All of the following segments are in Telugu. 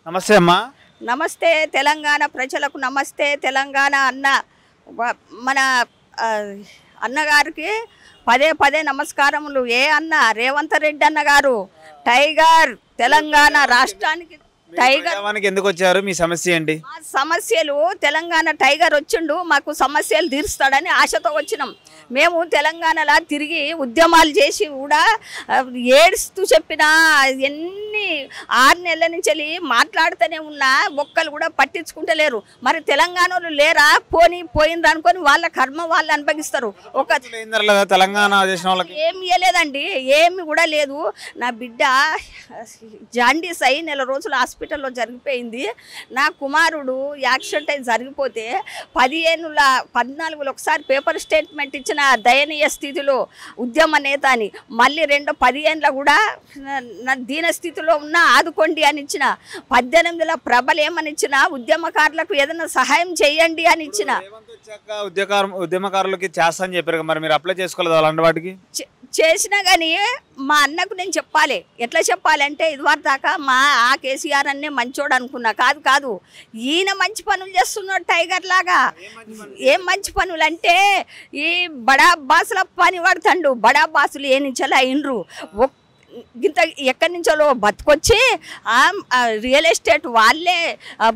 నమస్తే అమ్మా. నమస్తే తెలంగాణ ప్రజలకు నమస్తే. తెలంగాణ అన్న మన అన్నగారికి పదే పదే నమస్కారములు. ఏ అన్న రేవంత్ రెడ్డి అన్నగారు టైగర్ తెలంగాణ రాష్ట్రానికి టైగర్ ఎందుకు వచ్చారు? మీ సమస్య ఏంటి? మా సమస్యలు తెలంగాణ టైగర్ వచ్చిండు, మాకు సమస్యలు తీరుస్తాడని ఆశతో వచ్చినాం. మేము తెలంగాణలో తిరిగి ఉద్యమాలు చేసి కూడా ఏడుస్తూ చెప్పినా ఎన్ని 6 నెలల నుంచి వెళ్ళి మాట్లాడుతూనే ఉన్నా ఒక్కరు కూడా పట్టించుకుంటలేరు. మరి తెలంగాణలో లేరా? పోయింది అనుకొని వాళ్ళ కర్మ వాళ్ళు అనుభవిస్తారు. ఒక తెలంగాణ ఏమి ఇవ్వలేదండి, ఏమి కూడా లేదు. నా బిడ్డ జాండీస్ అయి 4 రోజులు హాస్పిటల్లో జరిగిపోయింది. నా కుమారుడు యాక్సిడెంట్ అయి జరిగిపోతే 14లో ఒకసారి పేపర్ స్టేట్మెంట్ ఇచ్చిన దయనీయ స్థితిలో ఉద్యమ నేత అని, మళ్ళీ 15 కూడా దీన స్థితిలో ఉన్న ఆదుకోండి అని ఇచ్చిన, 18లో ప్రభలు ఏమని ఇచ్చిన, ఉద్యమకారులకు ఏదైనా సహాయం చేయండి అని ఇచ్చిన. ఉద్యమకారులకి చేస్తా అని చెప్పారు, మరి మీరు అప్లై చేసుకోలేదు అలాంటి వాటికి? చేసినా కానీ మా అన్నకు నేను చెప్పాలి. ఎట్లా చెప్పాలంటే ఇదివరకు దాకా ఆ కేసీఆర్ అన్నే మంచోడు అనుకున్నా. కాదు, ఈయన మంచి పనులు చేస్తున్నాడు టైగర్ లాగా. ఏం మంచి పనులు అంటే ఈ బడా బాసుల పని పడుతుండు. బడా బాసులు ఏ నుంచో అయినరు, ఇంత ఎక్కడి నుంచో బతుకొచ్చి రియల్ ఎస్టేట్ వాళ్ళే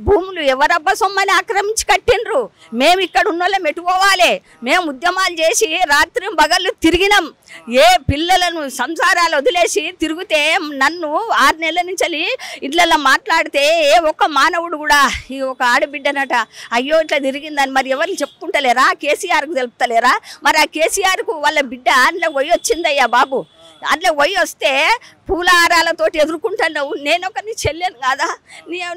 భూములు ఎవరబ్బా సొమ్మని ఆక్రమించి కట్టిండ్రు. మేము ఇక్కడ ఉన్న వాళ్ళం ఎటుపోవాలి? మేము ఉద్యమాలు చేసి రాత్రి పగళ్ళు తిరిగినాం. ఏ పిల్లలను సంసారాలు వదిలేసి తిరిగితే నన్ను 6 నెలల నుంచి ఇట్లా మాట్లాడితే ఏ ఒక్క మానవుడు కూడా ఈ ఒక ఆడబిడ్డనట అయ్యో ఇట్లా తిరిగిందని మరి ఎవరిని చెప్పుకుంటలేరా? కేసీఆర్కు తెలుపుతలేరా? మరి ఆ కేసీఆర్కు వాళ్ళ బిడ్డ అందులో పోయి వచ్చిందయ్యా బాబు. అందులో పోయి వస్తే పూలహారాలతోటి ఎదుర్కొంటున్నావు. నేను ఒకరిని చెల్లెను కాదా?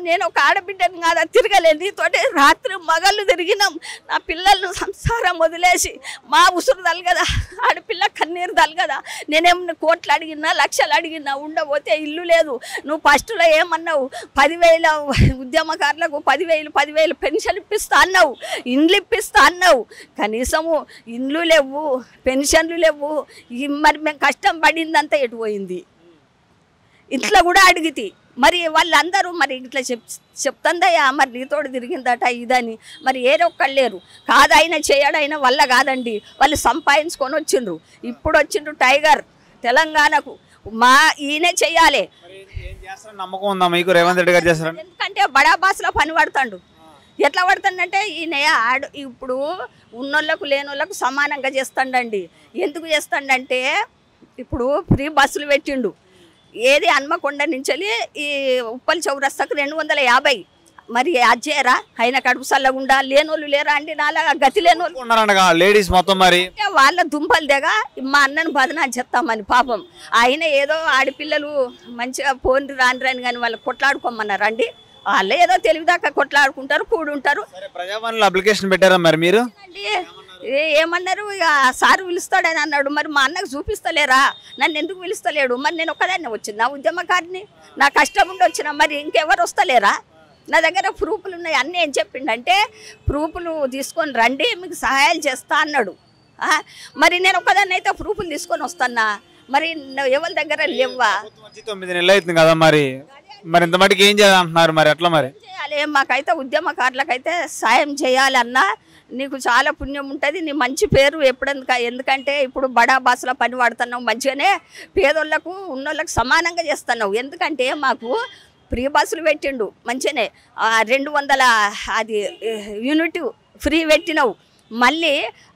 నేను ఒక ఆడబిడ్డను కాదా? తిరగలేదు నీతోటి రాత్రి మగళ్ళు తిరిగినాం. నా పిల్లలను సంసారం వదిలేసి మా ఉసురు తలగదా, ఆడపిల్ల కన్నీరు తలగదా. నేనేమన్నా కోట్లు అడిగినా, లక్షలు అడిగినా, ఉండబోతే ఇల్లు లేదు. నువ్వు ఫస్ట్లో ఏమన్నావు? 10,000 ఉద్యమకారులకు 10,000 పెన్షన్ ఇప్పిస్తా అన్నావు, ఇండ్లు ఇప్పిస్తా అన్నావు. కనీసము ఇండ్లు లేవు, పెన్షన్లు లేవు. మరి మేము కష్టం పడిందంతా ఎటు పోయింది? ఇట్లా కూడా అడిగితే మరి వాళ్ళందరూ మరి ఇట్లా చెప్తుందయ్యా మరి నీతోడు తిరిగిందట ఇదని. మరి ఏరొక్కళ్ళు లేరు. కాదు ఆయన చేయడైనా వల్ల కాదండి, వాళ్ళు సంపాదించుకొని వచ్చిండ్రు. ఇప్పుడు వచ్చిండ్రు టైగర్ తెలంగాణకు. ఈయనే చెయ్యాలి. నమ్మకం ఉందా మీకు రేవంత్ రెడ్డి గారు చేస్తారు? ఎందుకంటే బడా బాసులో పని పడతాడు. ఎట్లా పడుతుందంటే ఈయన ఇప్పుడు ఉన్నోళ్ళకు లేనోళ్ళకు సమానంగా చేస్తాడండి. ఎందుకు చేస్తాడంటే ఇప్పుడు ఫ్రీ బస్సులు పెట్టిండు. ఏది హన్మకొండ నుంచి ఈ ఉప్పల్ చౌరస్తాకు 250. మరి అజ్జేరా ఆయన కడుపు సల్లగుండా లేనోళ్ళు లేరా అండి? నాలాగా గతి లేనోళ్ళు లేడీస్ మొత్తం మరి వాళ్ళ దుంపలు దిగా మా అన్నను బదనా చెప్తామని పాపం. ఆయన ఏదో ఆడపిల్లలు మంచిగా పోండి రాని రాని కానీ వాళ్ళు కొట్లాడుకోమన్నారు అండి. వాళ్ళు ఏదో తెలివిదాకా కొట్లాడుకుంటారు, కూడుంటారు. ప్రజావాణిలో అప్లికేషన్ పెట్టారా మరి మీరు? ఏమన్నారు? ఇక సార్ పిలుస్తాడని అన్నాడు. మరి మా అన్నకు చూపిస్తలేరా? నన్ను ఎందుకు పిలుస్తలేడు? మరి నేను ఒక్కదాన్ని వచ్చింది నా ఉద్యమకారిని, నా కష్టం ఉండి వచ్చిన, మరి ఇంకెవరు వస్తలేరా? నా దగ్గర ప్రూఫ్లు ఉన్నాయి. అన్నీ ఏం చెప్పిండంటే ప్రూఫ్లు తీసుకొని రండి మీకు సహాయాలు చేస్తా అన్నాడు. మరి నేను ఒక్కదాన్ని అయితే ప్రూఫ్లు తీసుకొని వస్తానా? మరి ఎవరి దగ్గర లేవా? 9 నెలలు అవుతుంది కదా, మరి ఇంత మటుకు ఏం చేయాలంటున్నారు? మరి ఎట్లా మరి చేయాలి? మాకైతే ఉద్యమకారులకైతే సాయం చేయాలన్నా నీకు చాలా పుణ్యం ఉంటుంది. నీ మంచి పేరు ఎందుకంటే ఇప్పుడు బడా బాసులో పని పడుతున్నావు, మంచిగానే పేదోళ్ళకు ఉన్నోళ్ళకు సమానంగా చేస్తున్నావు. ఎందుకంటే మాకు ఫ్రీ బస్సులు పెట్టిండు, మంచిగానే 200 అది యూనిట్ ఫ్రీ పెట్టినావు. మళ్ళీ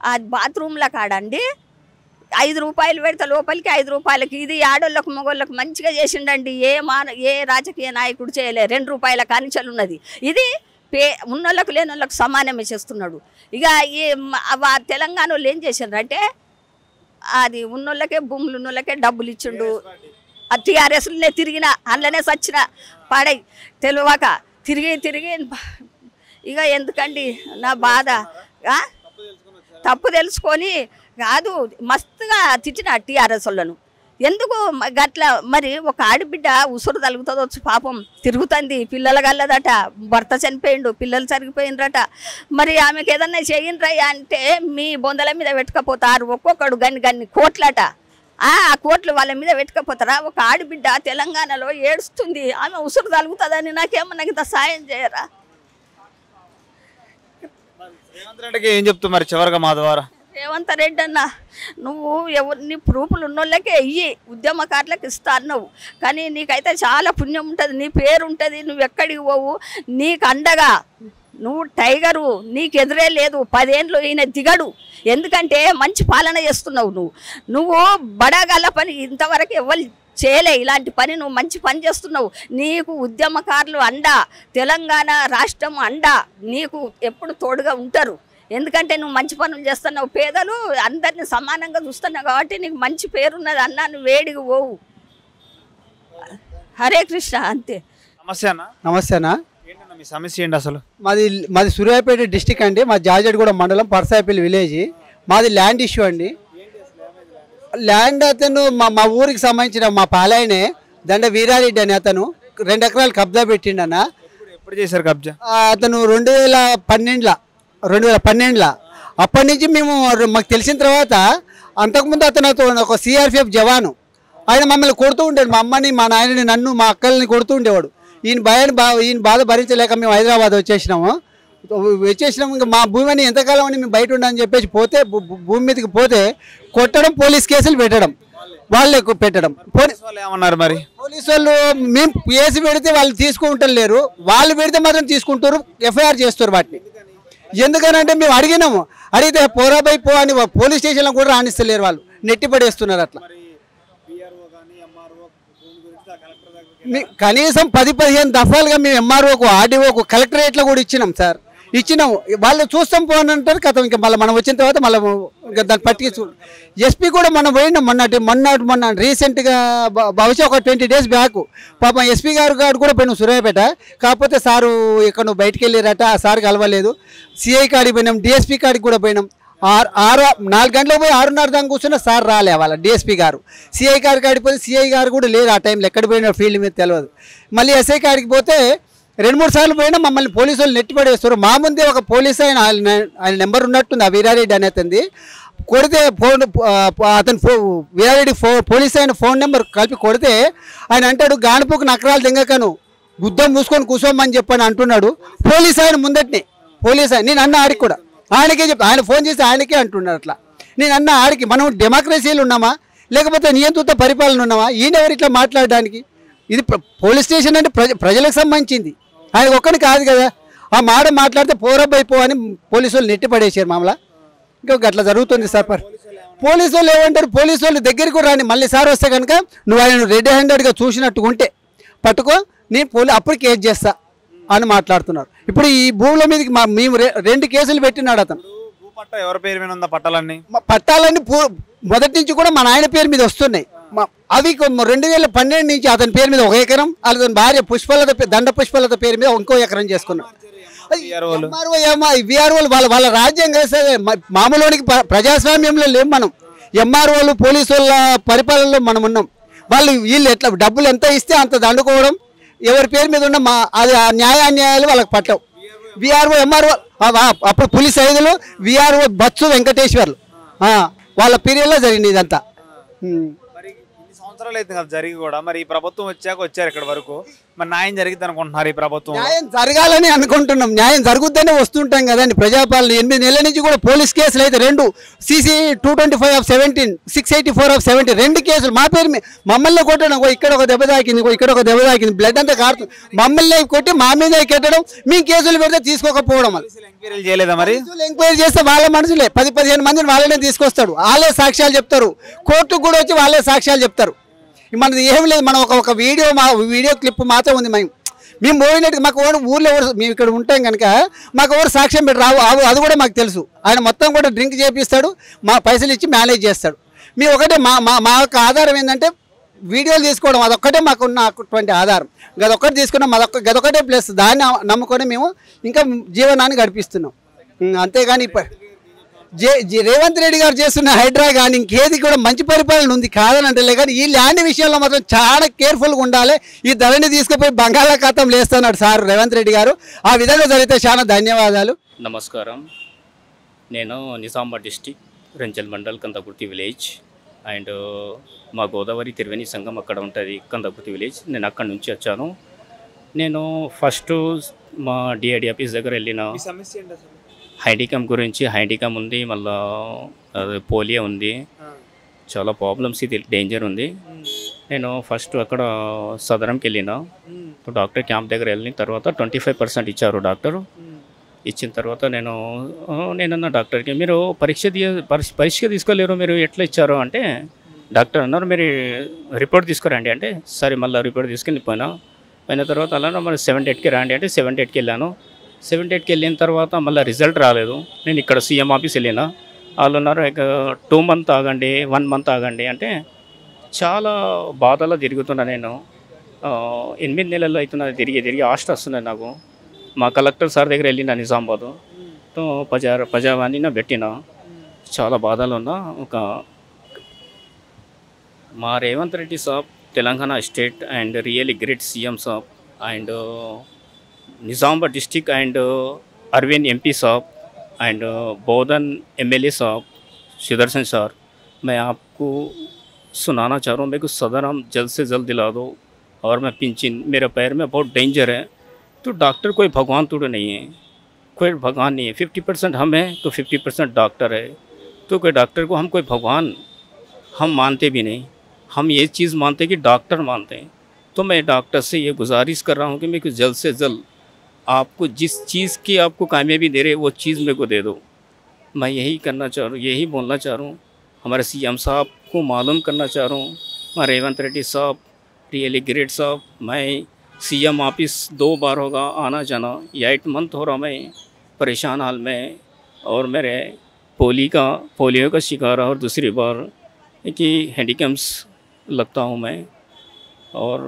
ఆ బాత్రూమ్ల కాడండి 5 రూపాయలు పెడతా లోపలికి 5 రూపాయలకి. ఇది ఆడోళ్ళకు మగోళ్ళకు మంచిగా చేసిండండి. ఏ రాజకీయ నాయకుడు చేయలే. 2 రూపాయల కానిచలు ఉన్నది. ఇది ఉన్నోళ్ళకు లేనోళ్ళకు సమానమే చేస్తున్నాడు. ఇక ఈ తెలంగాణ వాళ్ళు ఏం చేసిండ్రంటే అది ఉన్నోళ్ళకే భూములు ఉన్నోళ్ళకే డబ్బులు ఇచ్చిండు. ఆ టీఆర్ఎస్లనే తిరిగిన అందులోనే సచ్చిన పాడై తెలియక తిరిగి ఇక ఎందుకండి నా బాధ? తప్పు తెలుసుకొని కాదు మస్తుగా తిట్టిన టీఆర్ఎస్ వాళ్ళను. ఎందుకు గట్ల? మరి ఒక ఆడబిడ్డ ఉసురు తలుగుతుందో పాపం తిరుగుతుంది, పిల్లల గల్లదట, భర్త చనిపోయిండు, పిల్లలు చనిపోయినరట. మరి ఆమెకు ఏదన్నా చేయండి అంటే మీ బొందల మీద పెట్టుకపోతారు. ఒక్కొక్కడు గన్ని కోట్లట. ఆ కోట్లు వాళ్ళ మీద పెట్టుకపోతారా? ఒక ఆడబిడ్డ తెలంగాణలో ఏడుస్తుంది, ఆమె ఉసురు తలుగుతుందని నాకేమన్నా ఇంత సాయం చేయరా? రేవంత్ రెడ్డికి ఏం చెప్తావు మరి చివరిగా మా ద్వారా? రేవంత్ రెడ్డి అన్న, నువ్వు నీ ప్రూఫ్లు ఉన్నోళ్ళకే ఇయ్యి, ఉద్యమకారులకు ఇస్తా అన్నావు. కానీ నీకైతే చాలా పుణ్యం ఉంటుంది, నీ పేరు ఉంటుంది, నువ్వు ఎక్కడికి పోవు, నీకు అండగా నువ్వు టైగరు, నీకు ఎదురే లేదు. 10 ఏళ్ళు ఈయన దిగడు, ఎందుకంటే మంచి పాలన చేస్తున్నావు. నువ్వు బడగల పని ఇంతవరకు ఎవరు చేయలే, ఇలాంటి పని నువ్వు మంచి పని చేస్తున్నావు. నీకు ఉద్యమకారులు అండ, తెలంగాణ రాష్ట్రం అండ నీకు ఎప్పుడు తోడుగా ఉంటారు. ఎందుకంటే నువ్వు మంచి పనులు చేస్తున్నావు, పేదలు అందరినీ సమానంగా చూస్తున్నావు కాబట్టి నీకు మంచి పేరున్నది అన్న. నువ్వు వేడికి పోవు. హరే కృష్ణ. అంతే. నమస్తే అన్న. నమస్తే అన్న. ఏంటన్నా మీ సమస్య ఏంటి అసలు? మాది సూర్యాపేట డిస్టిక్ అండి. మా జాజెడ్గూడ మండలం పర్సాయపల్లి విలేజ్. మాది ల్యాండ్ ఇష్యూ అండి. ల్యాండ్ అతను మా ఊరికి సంబంధించిన మా పాలాయనే దండ వీరారెడ్డి అని అతను 2 ఎకరాలు కబ్జా పెట్టిండన్న. ఎప్పుడు చేశారు కబ్జా? అతను 2012 అప్పటి నుంచి మేము మాకు తెలిసిన తర్వాత, అంతకుముందు అతను ఒక సిఆర్పిఎఫ్ జవాను, ఆయన మమ్మల్ని కొడుతూ ఉండేవాడు. మా అమ్మని, మా నాయనని, నన్ను, మా అక్కల్ని కొడుతూ ఉండేవాడు. ఈయన బాధ భరించలేక మేము హైదరాబాద్ వచ్చేసినాము. ఇంకా మా భూమిని ఎంతకాలం అని మేము బయట ఉండని చెప్పేసి పోతే, భూమి మీదకి పోతే కొట్టడం, పోలీస్ కేసులు పెట్టడం, వాళ్ళే పెట్టడం. ఏమన్నారు మరి పోలీసు వాళ్ళు? మేము కేసు పెడితే వాళ్ళు తీసుకుంటలేరు, వాళ్ళు పెడితే మాత్రం తీసుకుంటారు, ఎఫ్ఐఆర్ చేస్తారు వాటిని. ఎందుకనంటే మేము అడిగితే పోరాబై పో అని పోలీస్ స్టేషన్లో కూడా రాణిస్తలేరు, వాళ్ళు నెట్టి పడేస్తున్నారు. అట్లా కనీసం 10-15 దఫాలుగా మేము ఎంఆర్ఓకు, ఆర్డీఓకు, కలెక్టరేట్లో కూడా ఇచ్చినాం సార్. వాళ్ళు చూస్తాం పోని అంటారు కథ. ఇంకా మళ్ళీ మనం వచ్చిన తర్వాత మళ్ళీ దాన్ని పట్టుకి ఎస్పీ కూడా మనం పోయినాం మొన్న రీసెంట్గా, బహుశా ఒక 20 డేస్ బ్యాక్. పాపం ఎస్పీ గారు కూడా పోయినాం సూర్యాపేట. కాకపోతే సారు ఇక్కడ నువ్వు బయటికి వెళ్ళారట, ఆ సార్ కలవలేదు. సిఐ కాడికి పోయినాం, డిఎస్పీ కాడికి కూడా పోయినాం. 4 గంటలకు పోయి 6:30 దాకా కూర్చున్న సార్ రాలే వాళ్ళ డిఎస్పీ గారు. సిఐ గారి కాడికి పోతే సిఐ గారు కూడా లేరు ఆ టైంలో, ఎక్కడ పోయినా ఫీల్డ్ మీద తెలియదు. మళ్ళీ ఎస్ఐ కాడికి పోతే 2-3 సార్లు పోయినా మమ్మల్ని పోలీసు వాళ్ళు నెట్టి పడేస్తారు. మా ముందే ఒక పోలీసు ఆయన నెంబర్ ఉన్నట్టుంది, ఆ వీరారెడ్డి అనేది. కొడితే అతను వీరారెడ్డి పోలీసు ఆయన ఫోన్ నెంబర్ కలిపి కొడితే ఆయన అంటాడు, గానుపుకు నకరాలు తెంగకను గుద్దం మూసుకొని కూర్చోమని చెప్పని అంటున్నాడు. పోలీసు ఆయన ముందటినే, పోలీసు ఆయన. నేను అన్న ఆడికి కూడా ఆయనకే ఆయన ఫోన్ చేసి ఆయనకే అంటున్నాడు. అట్లా నేను అన్న ఆడికి మనం డెమోక్రసీలు ఉన్నామా, లేకపోతే నియంత్రిత పరిపాలన ఉన్నామా? ఈయన ఎవరు ఇట్లా మాట్లాడడానికి? ఇది పోలీస్ స్టేషన్ అంటే ప్రజలకు సంబంధించింది, ఆయన ఒక్కడికి కాదు కదా. ఆ మాట మాట్లాడితే పోరబ్బైపో అని పోలీసు వాళ్ళు నెట్టి పడేసారు మామూలు. ఇంకా అట్లా జరుగుతుంది సార్. పోలీసు వాళ్ళు ఏమంటారు, పోలీసు వాళ్ళు దగ్గరికి కూడా రాని, మళ్ళీ సార్ వస్తే కనుక నువ్వు ఆయన రెడ్ హ్యాండెడ్గా చూసినట్టు ఉంటే పట్టుకో, నేను అప్పుడు కేసు చేస్తా అని మాట్లాడుతున్నారు. ఇప్పుడు ఈ భూముల మీదకి మేము 2 కేసులు పెట్టినాడు అతను. ఎవరి పేరు మీద ఉందా పట్టాలన్నీ? పట్టాలన్నీ మొదటి నుంచి కూడా మా నాయన పేరు మీద వస్తున్నాయి. అవి 2012 నుంచి అతని పేరు మీద 1 ఎకరం, అతని భార్య దండ పుష్పలత పేరు మీద ఇంకో ఎకరం చేసుకున్నాడు. విఆర్ఓలు వాళ్ళ రాజ్యం కదా మామూలునికి. ప్రజాస్వామ్యంలో లేము మనం. ఎంఆర్ఓలు, పోలీసు వాళ్ళ పరిపాలనలో మనం ఉన్నాం. వీళ్ళు ఎట్లా డబ్బులు ఎంత ఇస్తే అంత దండుకోవడం, ఎవరి పేరు మీద ఉన్న అది న్యాయాన్యాయాలు వాళ్ళకి పట్టవు. విఆర్ఓ, ఎంఆర్ఓ, అప్పుడు పోలీస్ ఐదులు, విఆర్ఓ బత్సు వెంకటేశ్వర్లు, వాళ్ళ పీరియడ్లో జరిగింది ఇదంతా. మరి ఇన్ని సంవత్సరాలు అయితే కదా జరిగి కూడా, మరి ఈ ప్రభుత్వం వచ్చారు ఇక్కడ వరకు, మరి న్యాయం జరిగిద్ది అనుకుంటున్నారు? ఈ ప్రభుత్వం న్యాయం జరగాలని అనుకుంటున్నాం, న్యాయం జరుగుతుందనే వస్తుంటాం కదండి. ప్రజాపాలన 8 నెలల నుంచి కూడా పోలీస్ కేసులు అయితే 2, CC 225/17, 684/17, 2 కేసులు మా పేరు మీద. మమ్మల్ని కొట్టడం, ఇక్కడ ఒక దెబ్బ తాకింది, ఇక్కడ ఒక దెబ్బ తాకింది, బ్లడ్ అంతా కారుతుంది. మమ్మల్ని కొట్టి మా మీద కెట్టడం, మేము కేసులు పెడితే తీసుకోకపోవడం. ఎంక్వైరీ చేయలేదా? మరి ఎంక్వైరీ చేస్తే వాళ్ళ మనుషులే 10-15 మందిని వాళ్ళనే తీసుకొస్తాడు, వాళ్ళే సాక్ష్యాలు చెప్తారు. కోర్టుకు కూడా వచ్చి వాళ్ళే సాక్ష్యాలు చెప్తారు. మనది ఏం లేదు, మనం ఒక వీడియో క్లిప్ మాత్రం ఉంది. మేము పోయినట్టు మాకు ఊర్లో మేము ఇక్కడ ఉంటాం కనుక మాకు ఎవరు సాక్ష్యం పెట్టి రావు, అది కూడా మాకు తెలుసు. ఆయన మొత్తం కూడా డ్రింక్ చేపిస్తాడు, మా పైసలు ఇచ్చి మేనేజ్ చేస్తాడు. మేము ఒకటే మా యొక్క ఆధారం ఏంటంటే వీడియోలు తీసుకోవడం, అదొక్కటే మాకున్నటువంటి ఆధారం. గదొక్కటి తీసుకున్నాం, గదొక్కటే ప్లస్ దాన్ని నమ్ముకొని మేము ఇంకా జీవనాన్ని గడిపిస్తున్నాం. అంతేగాని రేవంత్ రెడ్డి గారు చేస్తున్న హైడ్రా కానీ ఇంకేది కూడా మంచి పరిపాలన ఉంది కాదని అంటే, కానీ ఈ ల్యాండ్ విషయంలో మాత్రం చాలా కేర్ఫుల్గా ఉండాలి. ఈ ధరని తీసుకుపోయి బంగాళాఖాతం లేస్తున్నాడు సార్ రేవంత్ రెడ్డి గారు. ఆ విధంగా జరిగితే చాలా ధన్యవాదాలు. నమస్కారం. నేను Nizamabad district Renjal mandal Kandakurthi village and మా గోదావరి త్రివేణి సంఘం అక్కడ ఉంటుంది కందకుర్తి విలేజ్. నేను అక్కడి నుంచి వచ్చాను. నేను ఫస్ట్ మా డిఐడి ఆఫీస్ దగ్గర వెళ్ళిన మీ సమస్య ఏంటి అసలు? హ్యాండిక్యామ్ గురించి. హ్యాండిక్యామ్ ఉంది, మళ్ళీ అది పోలియో ఉంది, చాలా ప్రాబ్లమ్స్, ఇది డేంజర్ ఉంది. నేను ఫస్ట్ అక్కడ సదరంకి వెళ్ళిన డాక్టర్ క్యాంప్ దగ్గర వెళ్ళిన తర్వాత 25% ఇచ్చారు డాక్టర్. ఇచ్చిన తర్వాత నేనన్నా డాక్టర్కి, మీరు పరీక్ష తీసుకోలేరు, మీరు ఎట్లా ఇచ్చారు అంటే డాక్టర్ అన్నారు మీరు రిపోర్ట్ తీసుకురండి అంటే సరే మళ్ళీ రిపోర్ట్ తీసుకెళ్ళి పోయిన తర్వాత అలా మరి 78కి రండి అంటే 78కి వెళ్ళాను. 78కి వెళ్ళిన తర్వాత మళ్ళీ రిజల్ట్ రాలేదు. నేను ఇక్కడ సీఎం ఆఫీస్ వెళ్ళిన, వాళ్ళు ఉన్నారు 2 months ఆగండి, 1 month ఆగండి అంటే చాలా బాధలో తిరుగుతున్నా. నేను 8 నెలలు అవుతున్నది తిరిగి హాస్టల్ వస్తున్నాయి నాకు. మా కలెక్టర్ సార్ దగ్గర వెళ్ళిన నిజామాబాద్, ప్రజావాణిన పెట్టిన, చాలా బాధలు ఉన్నా. మా Revanth Reddy saab Telangana state and really great CM saab and Nizamabad district and Arvind MP sahab and Bodhan MLA sahab Sudarshan sir, मैं आपको सुनाना चाह रहा हूँ, मेरे को सदरम जल्द से जल्द दिला दो और मैं पिंचिन, मेरे पैर में बहुत डेंजर है. तो डॉक्टर कोई भगवान थोड़ा नहीं है, कोई भगवान नहीं है. 50% हम हैं तो 50% डॉक्टर है. तो कोई डॉक्टर को हम कोई भगवान हम मानते भी नहीं, हम ये चीज़ मानते कि डॉक्टर मानते हैं. तो मैं डॉक्टर से ये गुजारिश कर रहा हूँ कि मेरे को जल्द से जल्द आपको जिस चीज़ की आपको कामयाबी दे रहे वो चीज़ मेरे को दे दो. मैं यही करना चाह रहा हूँ, यही बोलना चाह रहा हूँ. हमारे CM साहब को मालूम करना चाह रहा हूँ, हमारे रेवंत रेड्डी साहब रियली ग्रेट साहब. मैं CM ऑफिस 2 बार होगा आना जाना, 8 month हो रहा मैं परेशान हाल में, और मेरे पोलियो का शिकार और दूसरी बार कि हैंडीकैम्स लगता हूँ मैं. और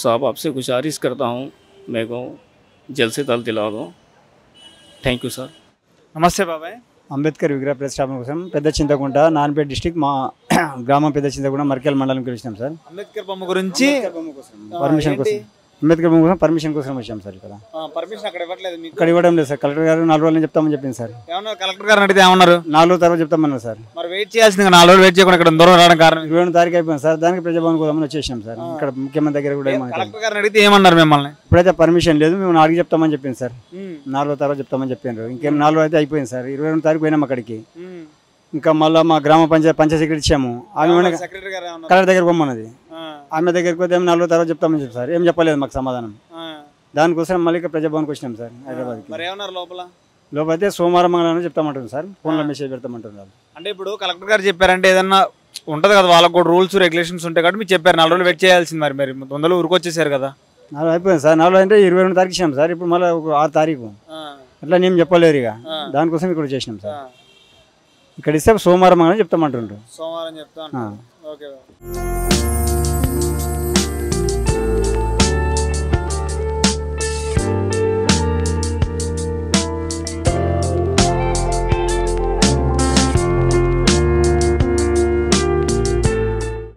साहब आपसे गुजारिश करता हूँ मेरे को जल्द से जल्द दिला दो. Thank you sir. నమస్తే బాబాయ్. అంబేద్కర్ విగ్రహ ప్రతిష్టాపన కోసం పెద్ద చింతకుంట నాన్పేట డిస్టిక్ మా గ్రామం పెద్ద చింతకుంట మర్కెల్ మండలంకి వచ్చినాం సార్. అంబేద్కర్ బొమ్మ గురించి పర్మిషన్ కోసం, అంబేద్కర్ బొమ్మ కోసం పర్మిషన్ కోసం వచ్చాం సార్. ఇక్కడ పర్మిషన్ అక్కడ ఇవ్వట్లేదు మీకు? ఇక్కడ ఇవ్వడం లేదు సార్. కలెక్టర్ గారు 4 రోజులు చెప్తామని చెప్పింది సార్. ఏమన్నారు కలెక్టర్ గారు అడిగితే ఏమన్నారు? 4 రోజుల తర్వాత చెప్తామన్నారు సార్. మరి వెయిట్ చేయాల్సింది 4 రోజులు వెయిట్ చేయకుండా ఇక్కడ దూరం రావడం కారణం? 21 తారీఖు అయిపోయింది సార్. దానికి ప్రజాభవన్ కోదామని వచ్చేసాం సార్. ఇక్కడ ముఖ్యమంత్రి దగ్గర కూడా కలెక్టర్ గారిని అడిగితే ఏమన్నారు మిమ్మల్ని? ఇప్పుడైతే పర్మిషన్ లేదు, మేము 4 చెప్తామని చెప్పింది సార్. 4 రోజుల తర్వాత చెప్తామని చెప్పారు. ఇంకేం 4 రోజులు అయితే అయిపోయింది సార్. 22 తారీఖు పోయినాం అక్కడికి. ఇంకా మళ్ళీ మా గ్రామ పంచాయతీ సెక్రటరీ ఇచ్చాము. ఆమె కలెక్టర్ దగ్గర పోమన్నది. ఆమె దగ్గరికి పోతే 4 రోజుల తర్వాత చెప్తామని చెప్పి సార్. ఏం చెప్పలేదు మాకు సమాధానం. దానికోసం మళ్ళీ ప్రజాభవన్కి వచ్చినాం సార్ హైదరాబాద్కి. లోపల అయితే సోమవారం మంగళవారం చెప్తామంటుంది సార్. ఫోన్లో మెసేజ్ పెడతామంటున్నారు. అంటే ఇప్పుడు కలెక్టర్ గారు చెప్పారంటే ఏదన్నా ఉంటుంది కదా, వాళ్ళకు కూడా రూల్స్ రెగ్యులేషన్స్ ఉంటాయి కాబట్టి మీకు చెప్పారు 4 రోజులు వెయిట్ చేయాల్సింది. మరి తొందరలో ఊరుకొచ్చేసారు కదా. 4 అయిపోయింది సార్. 4 అంటే 22 తారీఖు ఇచ్చాం సార్. ఇప్పుడు మళ్ళీ 6 తారీఖు అట్లా నేను చెప్పలేరు. ఇక దానికోసం ఇక్కడ చేసినాం సార్. ఇక్కడ ఇస్తే సోమవారం మంగళవారం చెప్తామంటుండ్రు. సోమవారం చెప్తాను. ఓకే.